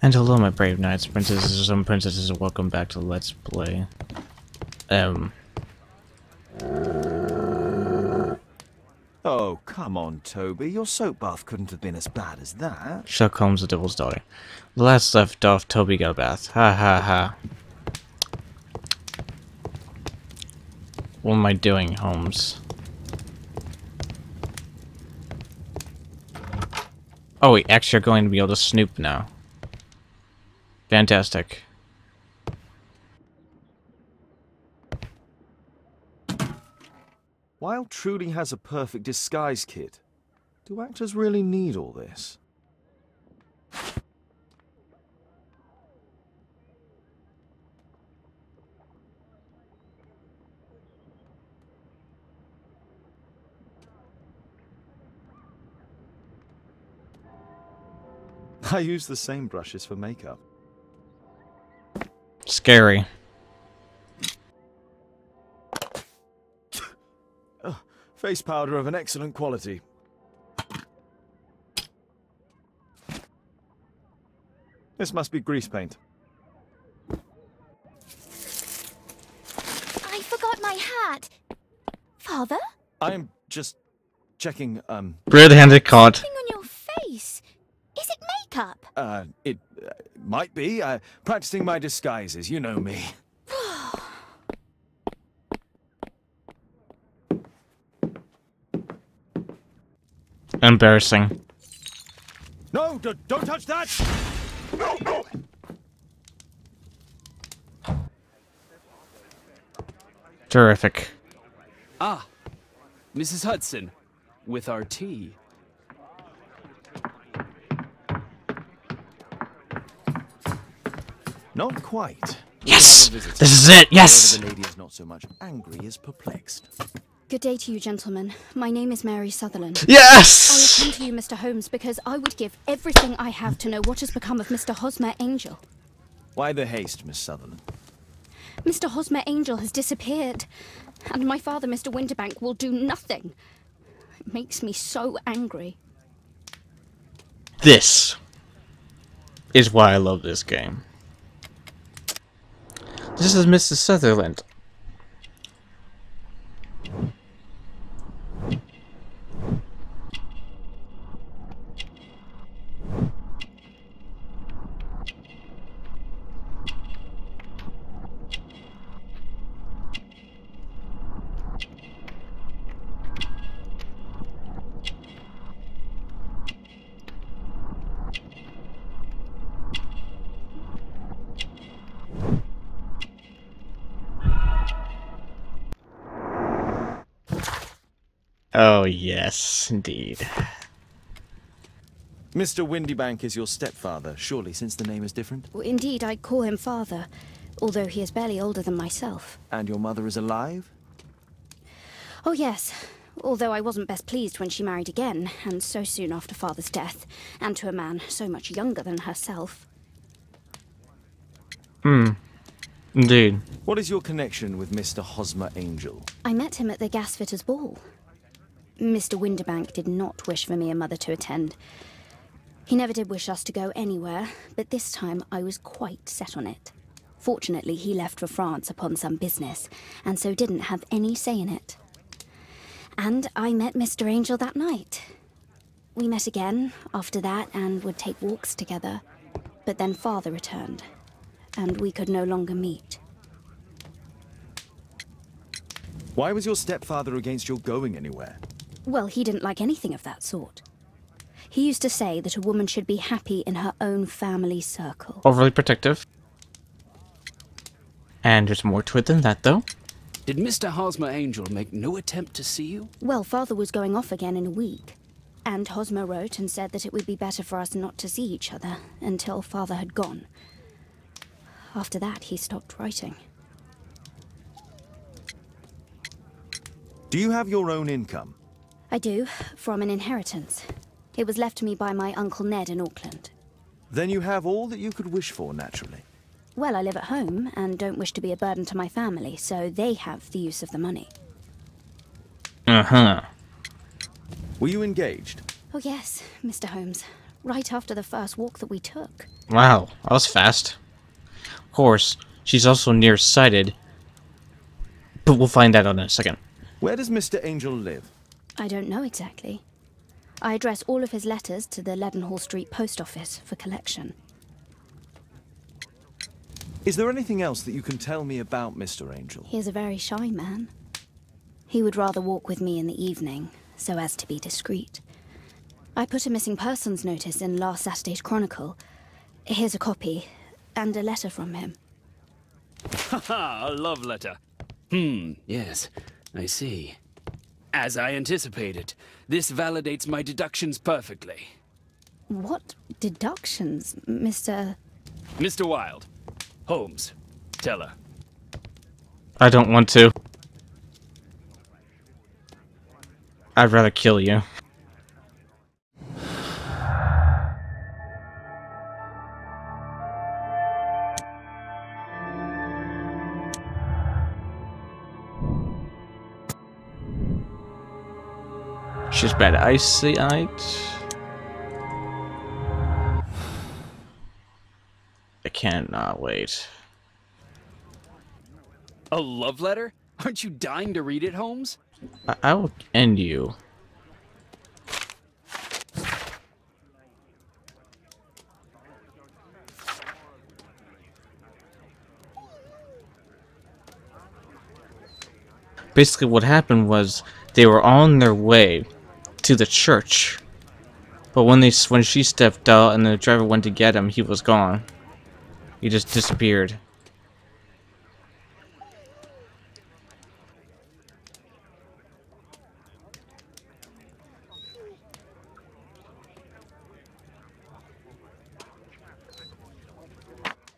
And hello, my brave knights, princesses, and princesses, and welcome back to Let's Play. Oh, come on, Toby. Your soap bath couldn't have been as bad as that. Sherlock Holmes, the Devil's Daughter. The last left off, Toby got a bath. Ha ha ha. What am I doing, Holmes? Oh, we actually are going to be able to snoop now. Fantastic. While Trudy has a perfect disguise kit, do actors really need all this? I use the same brushes for makeup. Scary. Face powder of an excellent quality. This must be grease paint. I forgot my hat. Father? I'm just checking, Red-handed caught. Something on your face. Is it makeup? It might be. Practicing my disguises, you know me. Embarrassing. No, don't touch that! No! Terrific. Ah, Mrs. Hudson, with our tea. Not quite. Yes! This is it! Yes! The lady is not so much angry as perplexed. Good day to you, gentlemen. My name is Mary Sutherland. Yes! I have come to you, Mr. Holmes, because I would give everything I have to know what has become of Mr. Hosmer Angel. Why the haste, Miss Sutherland? Mr. Hosmer Angel has disappeared, and my father, Mr. Winterbank, will do nothing. It makes me so angry. This is why I love this game. This is Mrs. Sutherland. Oh, yes, indeed. Mr. Windybank is your stepfather, surely, since the name is different? Well, indeed, I call him father, although he is barely older than myself. And your mother is alive? Oh, yes. Although I wasn't best pleased when she married again, and so soon after father's death, and to a man so much younger than herself. Indeed. What is your connection with Mr. Hosmer Angel? I met him at the gasfitters' ball. Mr. Winterbank did not wish for me and Mother to attend. He never did wish us to go anywhere, but this time I was quite set on it. Fortunately, he left for France upon some business, and so didn't have any say in it. And I met Mr. Angel that night. We met again after that and would take walks together. But then Father returned, and we could no longer meet. Why was your stepfather against your going anywhere? Well, he didn't like anything of that sort. He used to say that a woman should be happy in her own family circle. Overly protective. And there's more to it than that, though. Did Mr. Hosmer Angel make no attempt to see you? Well, Father was going off again in a week. And Hosmer wrote and said that it would be better for us not to see each other until Father had gone. After that, he stopped writing. Do you have your own income? I do, from an inheritance. It was left to me by my Uncle Ned in Auckland. Then you have all that you could wish for, naturally. Well, I live at home and don't wish to be a burden to my family, so they have the use of the money. Uh-huh. Were you engaged? Oh yes, Mr. Holmes. right after the first walk that we took. Wow, that was fast. Of course, she's also nearsighted, but we'll find that out in a second. Where does Mr. Angel live? I don't know exactly. I address all of his letters to the Leadenhall Street post office for collection. Is there anything else that you can tell me about Mr. Angel? He is a very shy man. He would rather walk with me in the evening, so as to be discreet. I put a missing persons notice in last Saturday's Chronicle. Here's a copy, and a letter from him. Haha, a love letter. Yes, I see. As I anticipated, this validates my deductions perfectly. What deductions, Mr. Mr. Wilde. Holmes. Tell her. I don't want to. I'd rather kill you. She's bad eyesight. I cannot wait. A love letter? Aren't you dying to read it, Holmes? I will end you. Basically what happened was they were on their way to the church, but when she stepped out and the driver went to get him, he was gone. He just disappeared.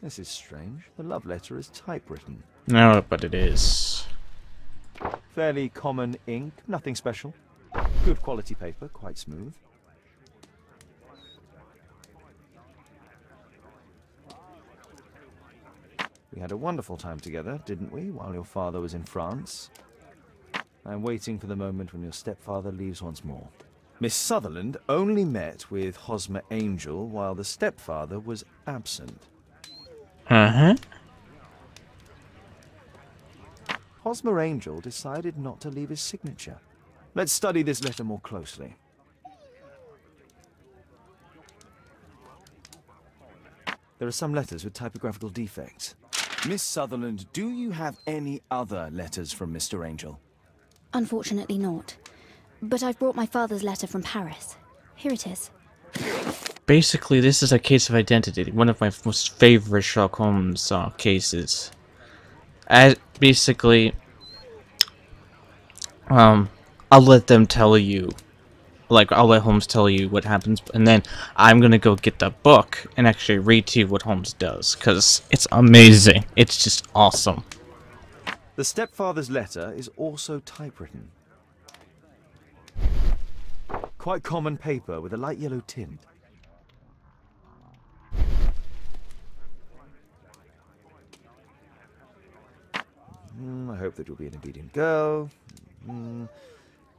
This is strange. The love letter is typewritten. No, but it is. Fairly common ink, nothing special. Good quality paper, quite smooth. We had a wonderful time together, didn't we, while your father was in France? I'm waiting for the moment when your stepfather leaves once more. Miss Sutherland only met with Hosmer Angel while the stepfather was absent. Uh-huh. Hosmer Angel decided not to leave his signature. Let's study this letter more closely. There are some letters with typographical defects. Miss Sutherland, do you have any other letters from Mr. Angel? Unfortunately not. But I've brought my father's letter from Paris. Here it is. Basically, this is a case of identity. One of my most favorite Sherlock Holmes cases. Basically, I'll let them tell you. Like, I'll let Holmes tell you what happens, and then I'm gonna go get the book and actually read to you what Holmes does, because it's amazing. It's just awesome. The stepfather's letter is also typewritten. Quite common paper with a light yellow tint. I hope that you'll be an obedient girl.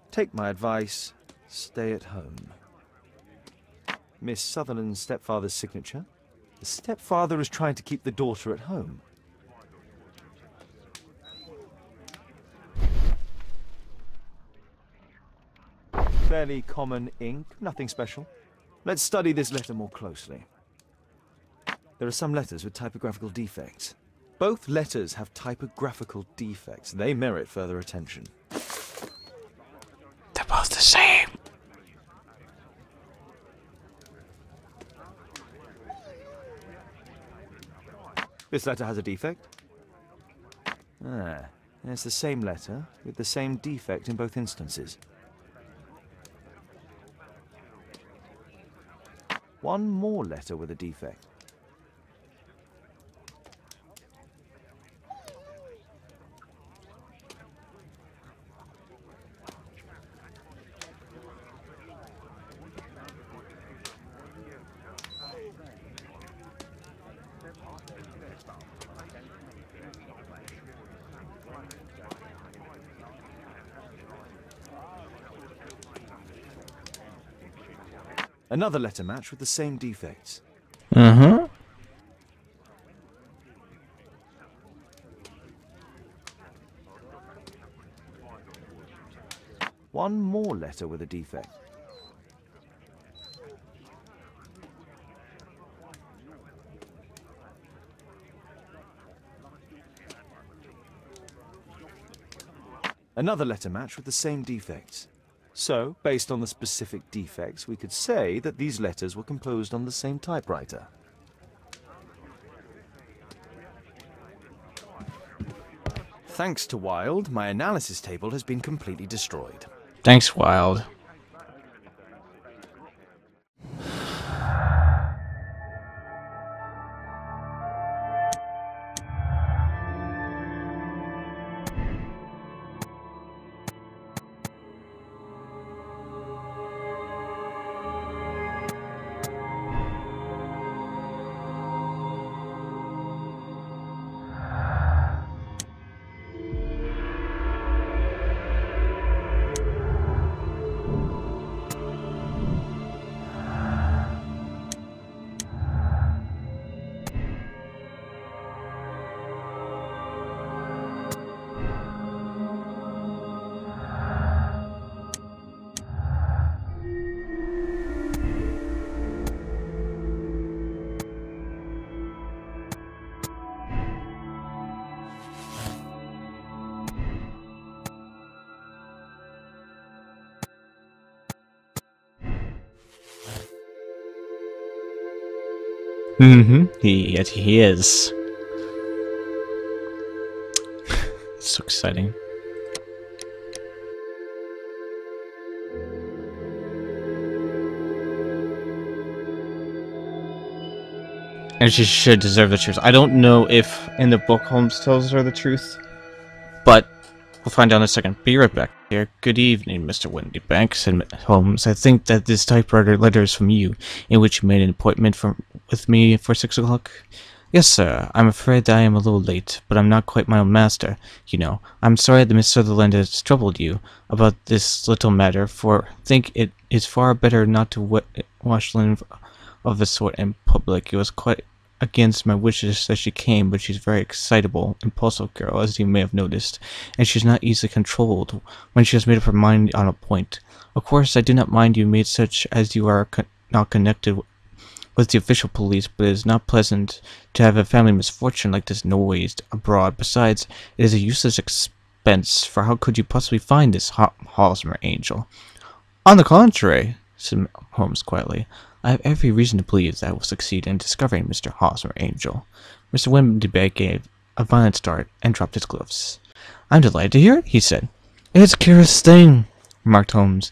Take my advice. Stay at home. Miss Sutherland's stepfather's signature. The stepfather is trying to keep the daughter at home. Fairly common ink, nothing special. Let's study this letter more closely. There are some letters with typographical defects. Both letters have typographical defects. They merit further attention. They're both the same. This letter has a defect. It's the same letter with the same defect in both instances. One more letter with a defect. Another letter match with the same defects. Uh-huh. One more letter with a defect. Another letter match with the same defects. So, based on the specific defects, we could say that these letters were composed on the same typewriter. Thanks to Wilde, my analysis table has been completely destroyed. Thanks, Wild. Mm-hmm. He is. It's so exciting. And she should deserve the truth. I don't know if in the book Holmes tells her the truth, but we'll find out in a second. Be right back here. Good evening, Mr. Windybank, said Holmes. I think that this typewriter letter is from you, in which you made an appointment with me for 6 o'clock. Yes, sir. I'm afraid that I am a little late, but I'm not quite my own master, you know. I'm sorry that Miss Sutherland has troubled you about this little matter, for I think it is far better not to wash linen of the sort in public. It was quite against my wishes that she came, but she's a very excitable, impulsive girl, as you may have noticed, and she's not easily controlled when she has made up her mind on a point. Of course, I do not mind you made such as you are not connected with the official police, but it is not pleasant to have a family misfortune like this noised abroad. Besides, it is a useless expense, for how could you possibly find this Hosmer angel? On the contrary, said Holmes quietly, I have every reason to believe that I will succeed in discovering Mr. Hosmer Angel. Mr. Windybank gave a violent start and dropped his gloves. I'm delighted to hear it, he said. It's a curious thing, remarked Holmes,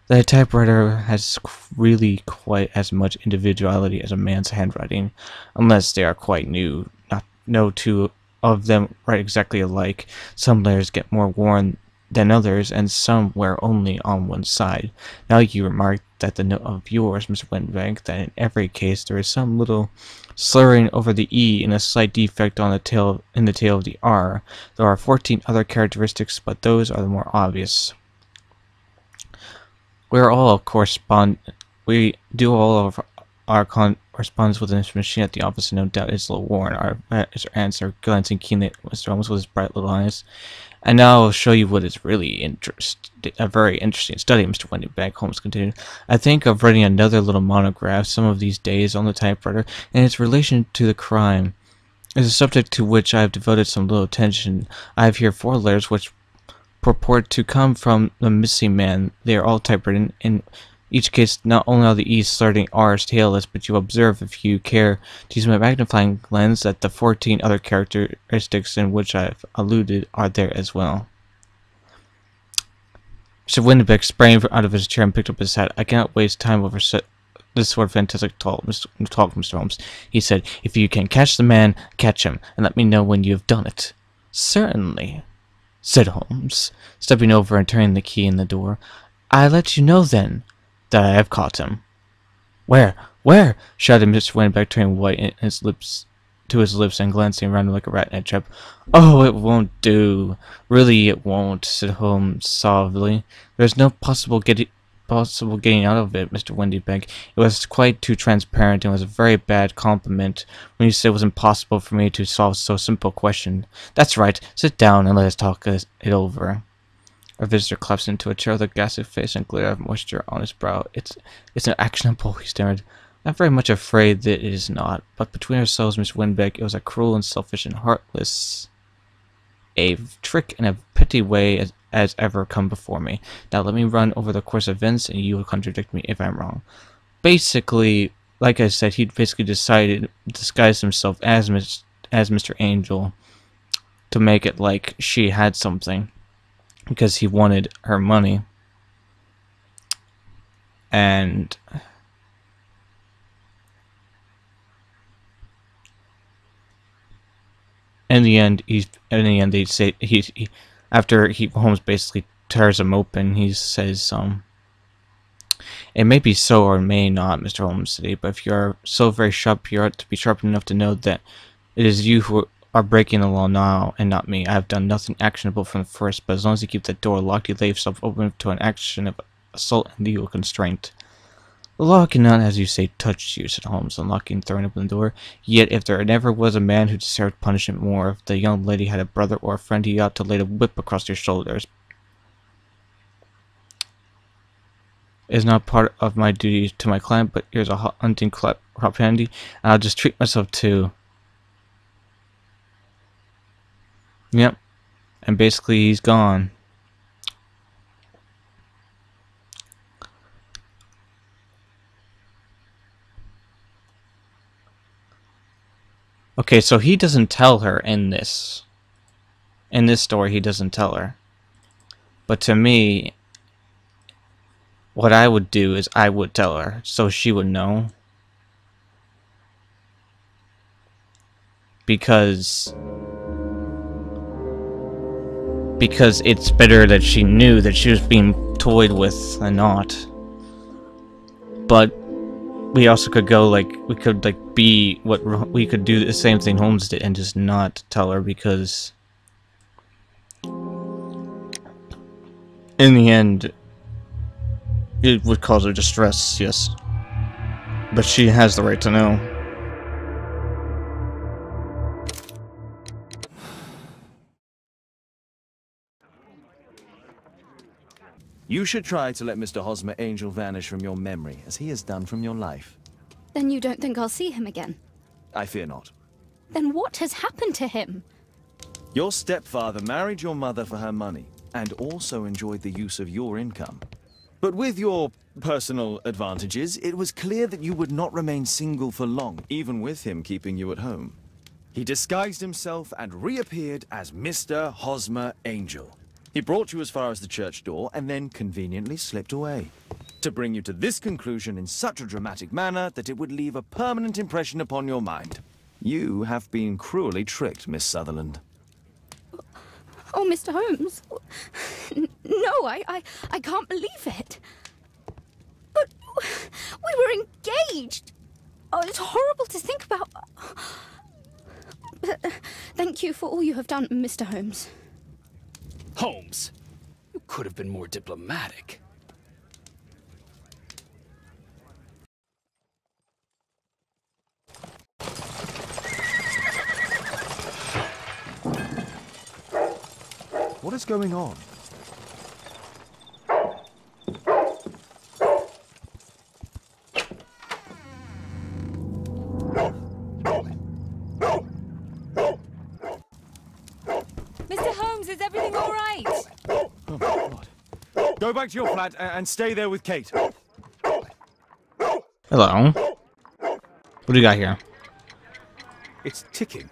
that a typewriter has really quite as much individuality as a man's handwriting, unless they are quite new. No two of them write exactly alike. Some letters get more worn than others, and some wear only on one side. Now you remarked that the note of yours, Mr. Windybank, that in every case there is some little slurring over the E and a slight defect on the tail of the R. There are 14 other characteristics, but those are the more obvious. We do all of our correspondence with this machine at the office, and no doubt it's a little worn. Our answer, glancing keenly at Mr. Holmes with his bright little eyes. And now I'll show you what is really a very interesting study, Mr. Windybank, Holmes continued. I think of writing another little monograph some of these days on the typewriter and its relation to the crime. It's a subject to which I have devoted some little attention. I have here 4 letters which purport to come from the missing man. They are all typewritten. In each case, not only are the E's starting R's tailless, but you observe, if you care to use my magnifying lens, that the 14 other characteristics in which I have alluded are there as well. Mr. Windybank sprang out of his chair and picked up his hat. I cannot waste time over this sort of fantastic talk, Mr. Holmes, he said. If you can catch the man, catch him, and let me know when you have done it. Certainly, said Holmes, stepping over and turning the key in the door. I let you know, then, that I have caught him. Where? Where? Shouted Mr. Windybank, turning white to his lips and glancing around like a rat in a trap. Oh, it won't do. Really, it won't, said Holmes suavely. There's no possible possible getting out of it, Mr. Windybank. It was quite too transparent and was a very bad compliment when you said it was impossible for me to solve so simple a question. That's right. Sit down and let us talk it over. Our visitor collapsed into a chair with a ghastly face and glare of moisture on his brow. It's actionable, he stammered. I'm very much afraid that it is not, but between ourselves, Miss Winbeck, it was a cruel and selfish and heartless a trick in a petty way as ever come before me. Now let me run over the course of events, and you will contradict me if I'm wrong. Basically, like I said, he basically decided to disguise himself as Mr. Angel to make it like she had something, because he wanted her money. And in the end, they say Holmes basically tears him open. He says, "It may be so or it may not, Mr. Holmes," said he, "but if you are so very sharp, you ought to be sharp enough to know that it is you who are breaking the law now, and not me. I have done nothing actionable from the first, but as long as you keep the door locked, you lay yourself open to an action of assault and legal constraint." "The law cannot, as you say, touch you," said Holmes, unlocking and throwing open the door. "Yet, if there never was a man who deserved punishment more, if the young lady had a brother or a friend, he ought to lay a whip across your shoulders. It is not part of my duty to my client, but here's a hunting crop handy, and I'll just treat myself to." Yep. And basically, he's gone. Okay, so he doesn't tell her in this. In this story, he doesn't tell her. But to me, what I would do is I would tell her, so she would know. Because it's better that she knew that she was being toyed with than not. But we also could go we could be we could do the same thing Holmes did and just not tell her, because in the end it would cause her distress, yes. But she has the right to know. You should try to let Mr. Hosmer Angel vanish from your memory, as he has done from your life. Then you don't think I'll see him again? I fear not. Then what has happened to him? Your stepfather married your mother for her money, and also enjoyed the use of your income. But with your personal advantages, it was clear that you would not remain single for long, even with him keeping you at home. He disguised himself and reappeared as Mr. Hosmer Angel. He brought you as far as the church door, and then conveniently slipped away, to bring you to this conclusion in such a dramatic manner that it would leave a permanent impression upon your mind. You have been cruelly tricked, Miss Sutherland. Oh, Mr. Holmes. No, I can't believe it. But we were engaged. Oh, it's horrible to think about. But thank you for all you have done, Mr. Holmes. Holmes, you could have been more diplomatic. What is going on? Mr. Holmes, is everything all right? Oh my God. Go back to your flat and stay there with Kate. Hello. What do you got here? It's ticking.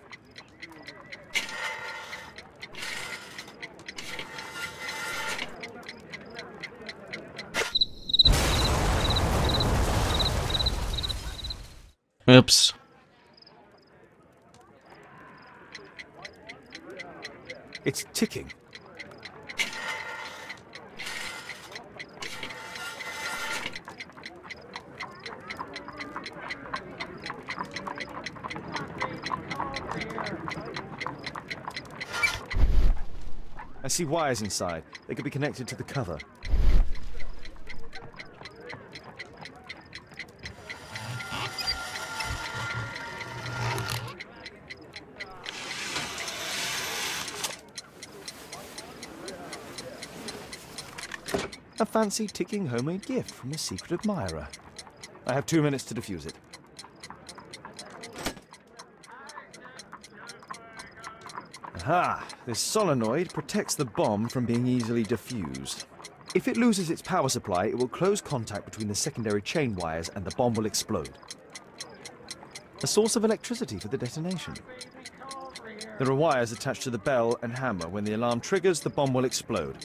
Oops. It's ticking. I see wires inside. They could be connected to the cover. A fancy ticking homemade gift from a secret admirer. I have 2 minutes to defuse it. Aha! This solenoid protects the bomb from being easily diffused. If it loses its power supply, it will close contact between the secondary chain wires and the bomb will explode. A source of electricity for the detonation. There are wires attached to the bell and hammer. When the alarm triggers, the bomb will explode.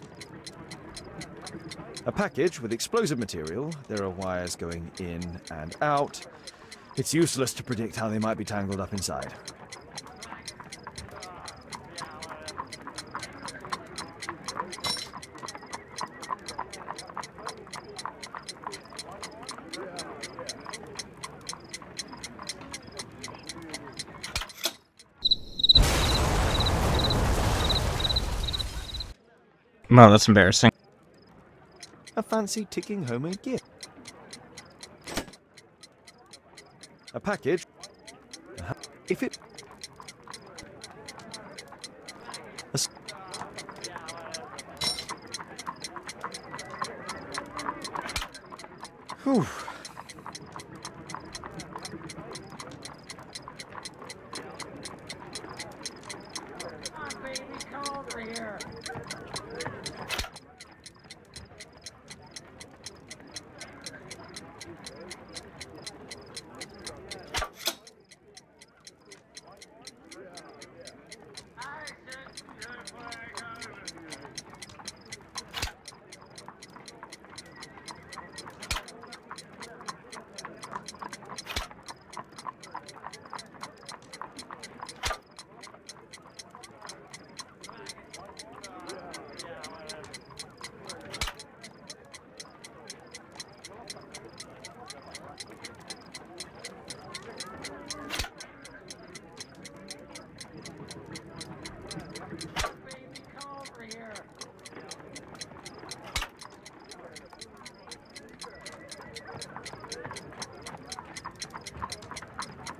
A package with explosive material. There are wires going in and out. It's useless to predict how they might be tangled up inside. Well, that's embarrassing. A fancy ticking homemade gift. A package. If it... Whew.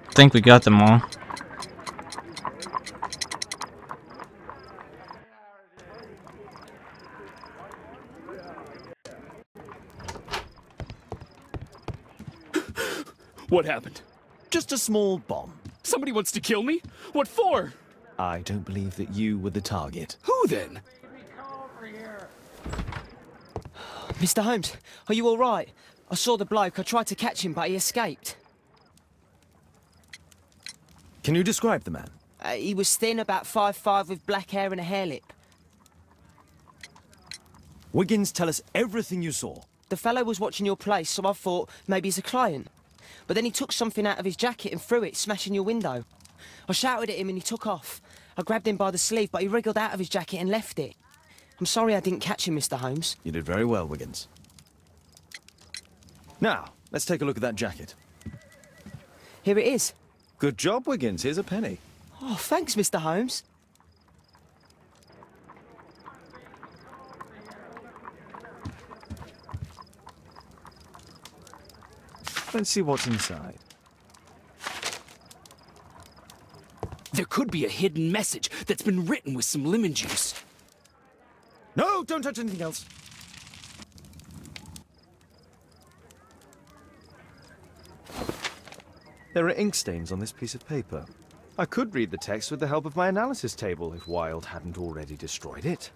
I think we got them all. What happened? Just a small bomb. Somebody wants to kill me? What for? I don't believe that you were the target. Who then? Mr. Holmes, are you all right? I saw the bloke. I tried to catch him, but he escaped. Can you describe the man? He was thin, about 5'5", with black hair and a hair lip. Wiggins, tell us everything you saw. The fellow was watching your place, so I thought maybe he's a client. But then he took something out of his jacket and threw it, smashing your window. I shouted at him and he took off. I grabbed him by the sleeve, but he wriggled out of his jacket and left it. I'm sorry I didn't catch him, Mr. Holmes. You did very well, Wiggins. Now, let's take a look at that jacket. Here it is. Good job, Wiggins. Here's a penny. Oh, thanks, Mr. Holmes. Let's see what's inside. There could be a hidden message that's been written with some lemon juice. No, don't touch anything else. There are ink stains on this piece of paper. I could read the text with the help of my analysis table if Wilde hadn't already destroyed it.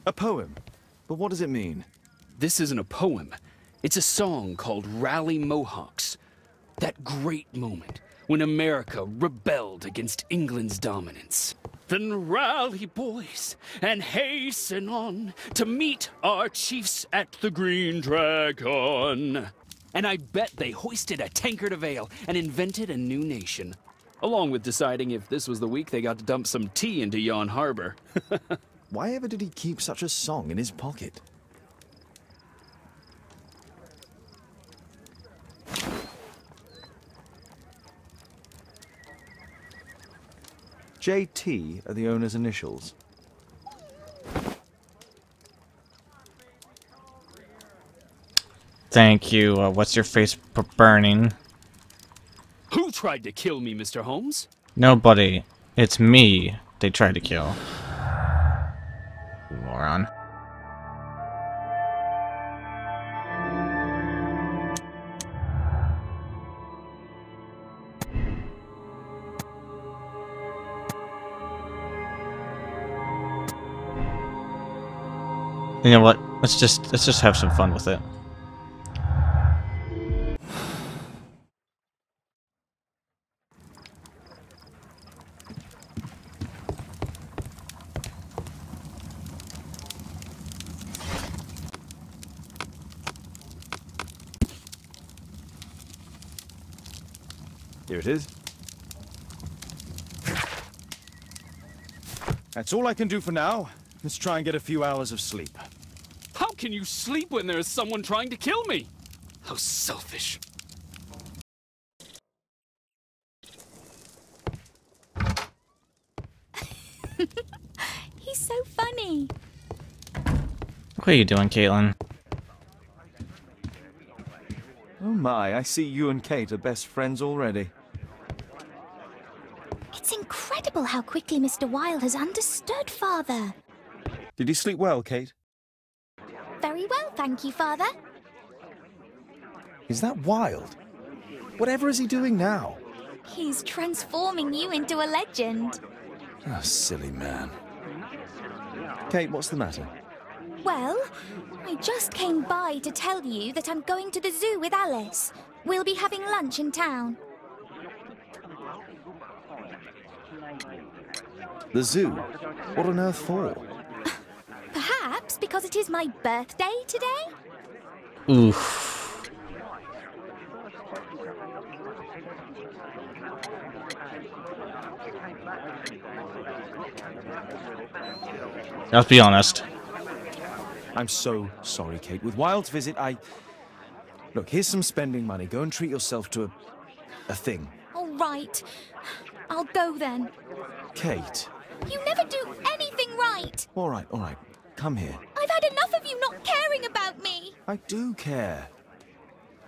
A poem. But what does it mean? This isn't a poem. It's a song called Rally Mohawks. That great moment when America rebelled against England's dominance. Then rally, boys, and hasten on to meet our chiefs at the Green Dragon. And I bet they hoisted a tankard of ale and invented a new nation. Along with deciding if this was the week they got to dump some tea into yon harbor. Why ever did he keep such a song in his pocket? JT are the owner's initials. Thank you. What's your face burning? Who tried to kill me, Mr. Holmes? Nobody. It's me they tried to kill. Moron. You know what? Let's just have some fun with it. Here it is. That's all I can do for now. Let's try and get a few hours of sleep. How can you sleep when there is someone trying to kill me? How selfish. He's so funny. What are you doing, Caitlin? Oh my, I see you and Kate are best friends already. It's incredible how quickly Mr. Wilde has understood, Father. Did you sleep well, Kate? Very well, thank you, Father. Is that Wilde? Whatever is he doing now? He's transforming you into a legend. Oh, silly man. Kate, what's the matter? Well, I just came by to tell you that I'm going to the zoo with Alice. We'll be having lunch in town. The zoo? What on earth for? Perhaps because it is my birthday today? Oof. Let's be honest. I'm so sorry, Kate. With Wilde's visit, Look, here's some spending money. Go and treat yourself to a thing. All right. I'll go then. Kate. You never do anything right. All right. Come here. I've had enough of you not caring about me. I do care.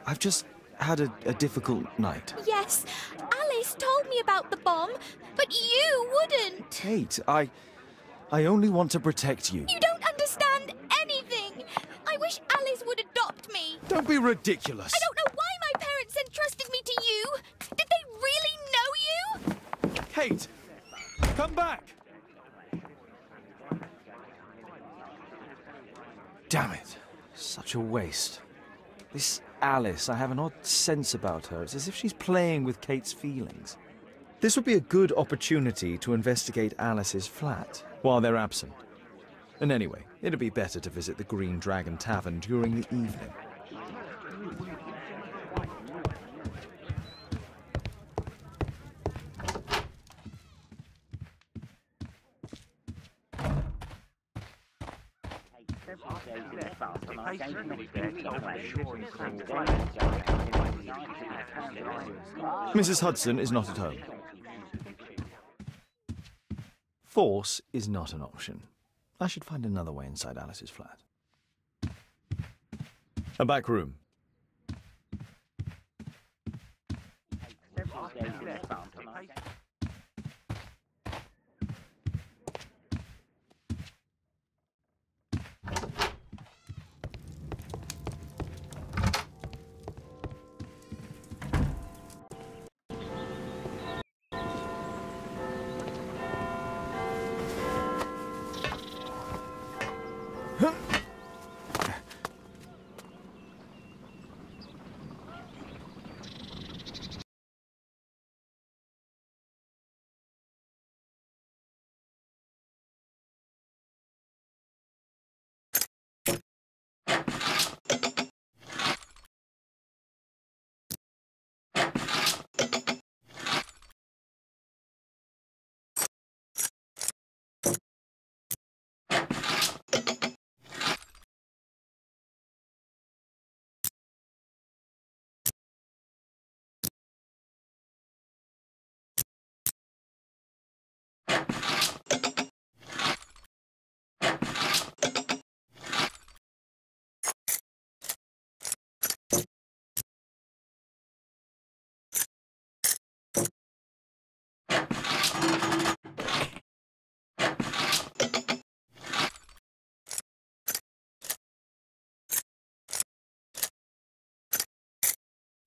I've just had a difficult night. Yes, Alice told me about the bomb, but you wouldn't. Kate, I only want to protect you. You don't understand anything. I wish Alice would adopt me. Don't be ridiculous. I don't know why my parents entrusted me to you. Did they really know you? Kate, come back. Damn it. Such a waste. This Alice, I have an odd sense about her. It's as if she's playing with Kate's feelings. This would be a good opportunity to investigate Alice's flat while they're absent. And anyway, it'd be better to visit the Green Dragon Tavern during the evening. Mrs. Hudson is not at home. Force is not an option. I should find another way inside Alice's flat. A back room.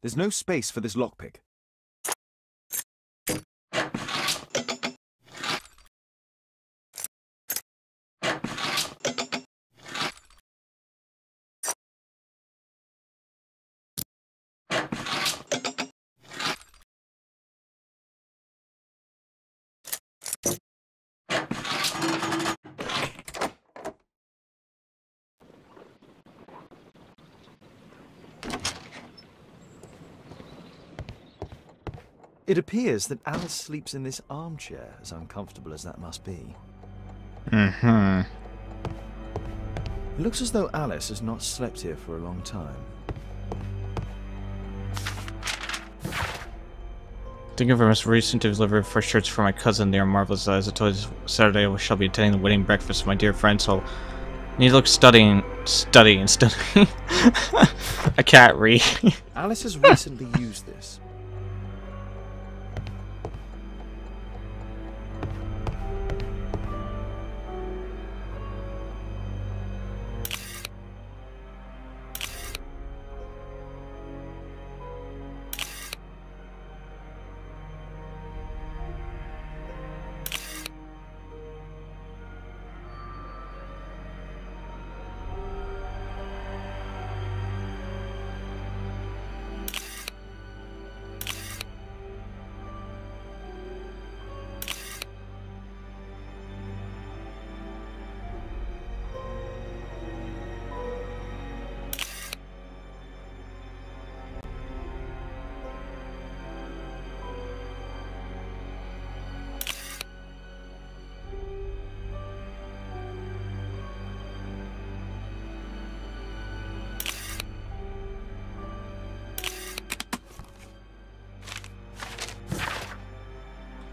There's no space for this lockpick. It appears that Alice sleeps in this armchair, as uncomfortable as that must be. Mm-hmm. It looks as though Alice has not slept here for a long time. Thank you for most recent delivery of fresh shirts for my cousin. They are marvelous. As I told you, Saturday I shall be attending the wedding breakfast with my dear friend, so I need to look studying. I can't read. Alice has recently used this.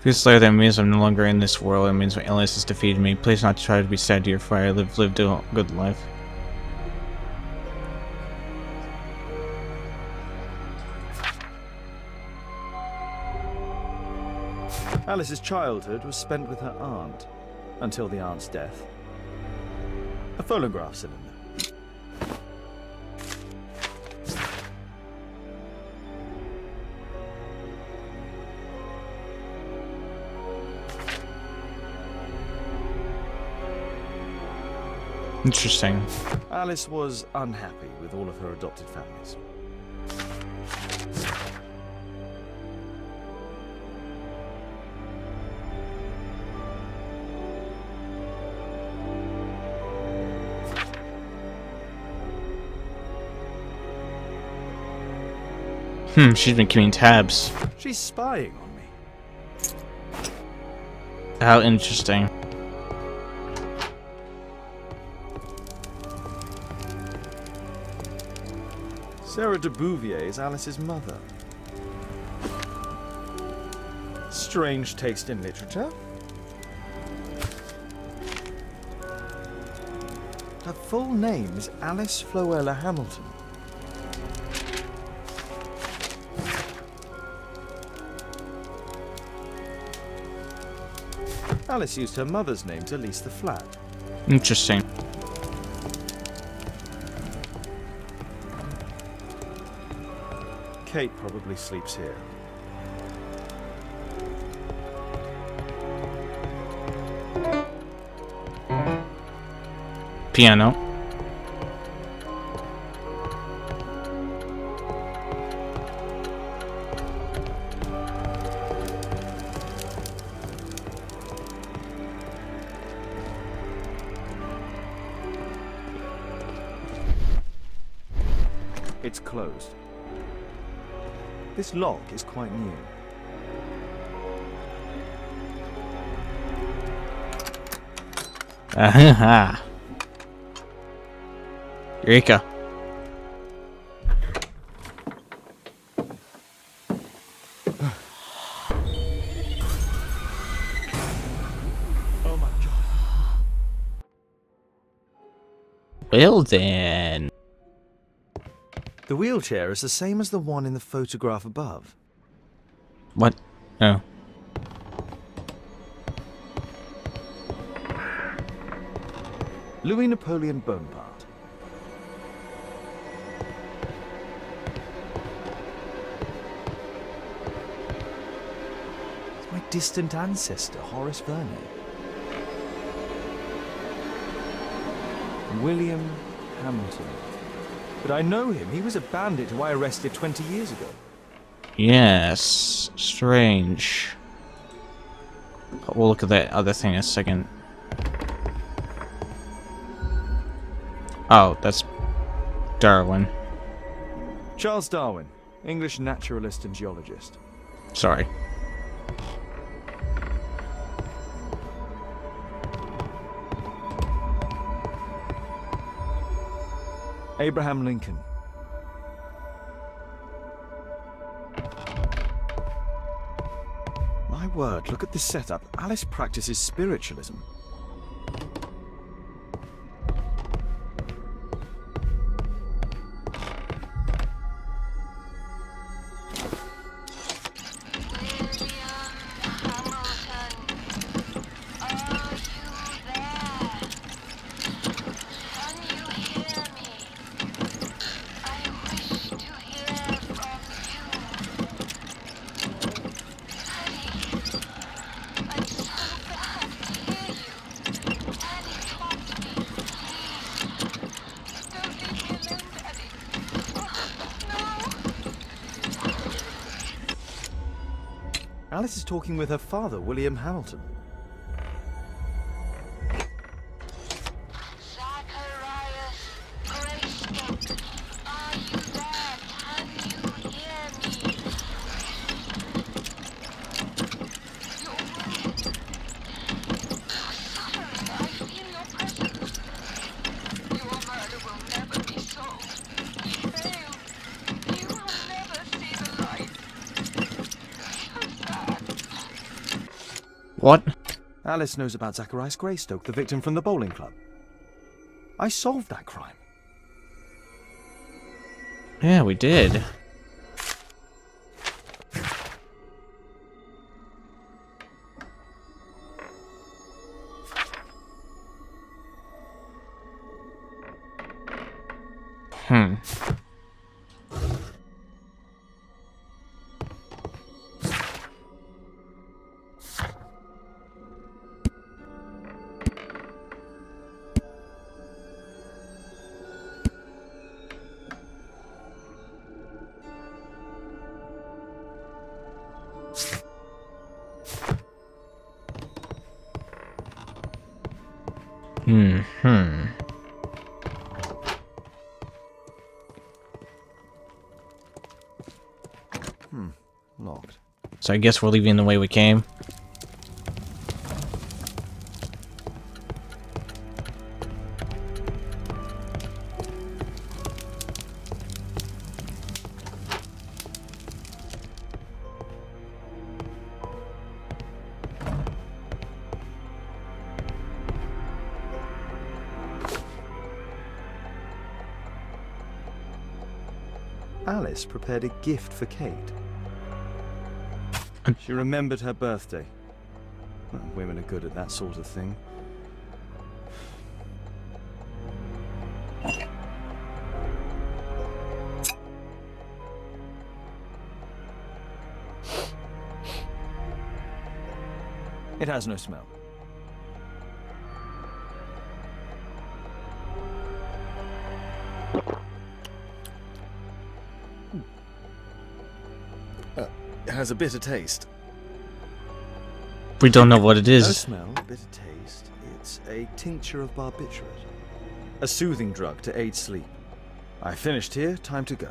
Feels later that means I'm no longer in this world. It means my illness has defeated me. Please not try to be sad, dear, for I lived a good life. Alice's childhood was spent with her aunt, until the aunt's death. A phonograph cylinder. Interesting. Alice was unhappy with all of her adopted families. She's been keeping tabs. She's spying on me. How interesting. Sarah de Bouvier is Alice's mother. Strange taste in literature. Her full name is Alice Floella Hamilton. Alice used her mother's name to lease the flat. Interesting. Kate probably sleeps here. Piano. It's closed. This lock is quite new. Aha. Eureka. Oh my god. Well then. The wheelchair is the same as the one in the photograph above. What? Oh. Louis Napoleon Bonaparte. My distant ancestor, Horace Verney. William Hamilton. But I know him. He was a bandit who I arrested 20 years ago. Yes. Strange. We'll look at that other thing in a second. Oh, that's Darwin. Charles Darwin, English naturalist and geologist. Sorry. Abraham Lincoln. My word, look at this setup. Alice practices spiritualism. Alice is talking with her father, William Hamilton. What? Alice knows about Zacharias Greystoke, the victim from the bowling club. I solved that crime. Yeah, we did. Hmm. Locked. So I guess we're leaving the way we came. Alice prepared a gift for Kate. She remembered her birthday. Well, women are good at that sort of thing. It has no smell. It has a bitter taste. We don't know what it No is. smell, bitter taste. It's a tincture of barbiturate. A soothing drug to aid sleep. I finished here, time to go.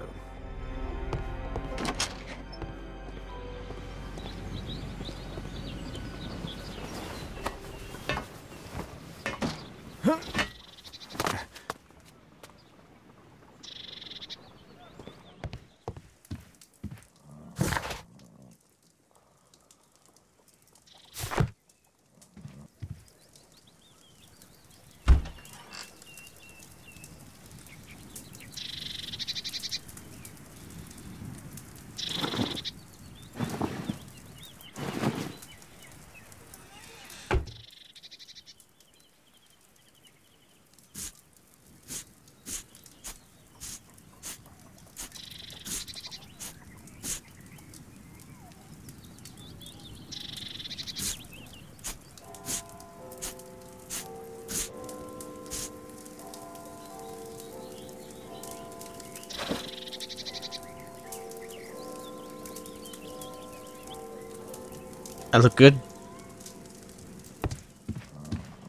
I look good?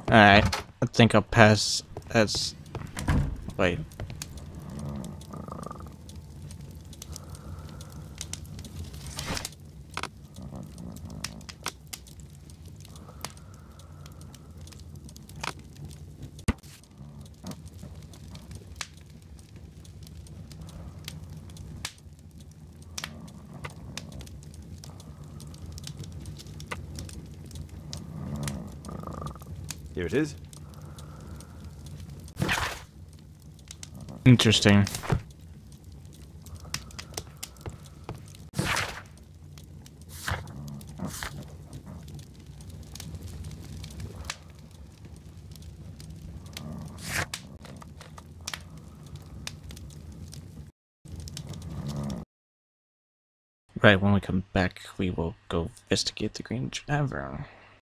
Alright. I think I'll pass as... Wait. Here it is. Interesting. Right, when we come back, we will go investigate the Green Tavern.